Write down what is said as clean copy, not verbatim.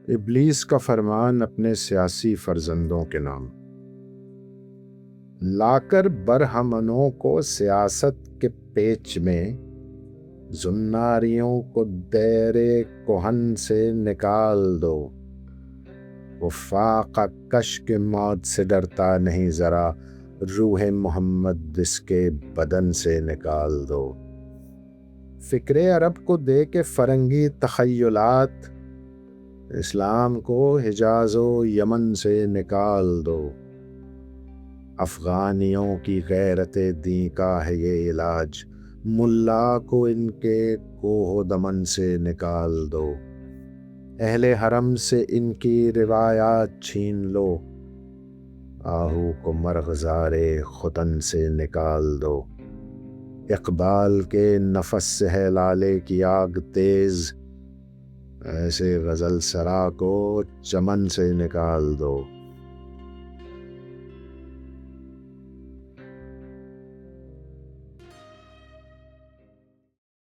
ابلیس کا فرمان اپنے سیاسی فرزندوں کے نام: لا کر برہمنوں کو سیاست کے پیچ میں، زناریوں کو دیر کہن سے نکال دو۔ وہ فاقہ کش کے موت سے ڈرتا نہیں ذرا، روح محمد اس کے بدن سے نکال دو۔ فکر عرب کو دے کے فرنگی تخیلات، اسلام کو حجاز و یمن سے نکال دو۔ افغانیوں کی غیرت دین کا ہے یہ علاج، ملا کو ان کے کوہ و دمن سے نکال دو۔ اہل حرم سے ان کی روایات چھین لو، آہو کو مرغزار ختن سے نکال دو۔ اقبال کے نفس سے ہے لالے کی آگ تیز، ایسے غزل سرا کو چمن سے نکال دو۔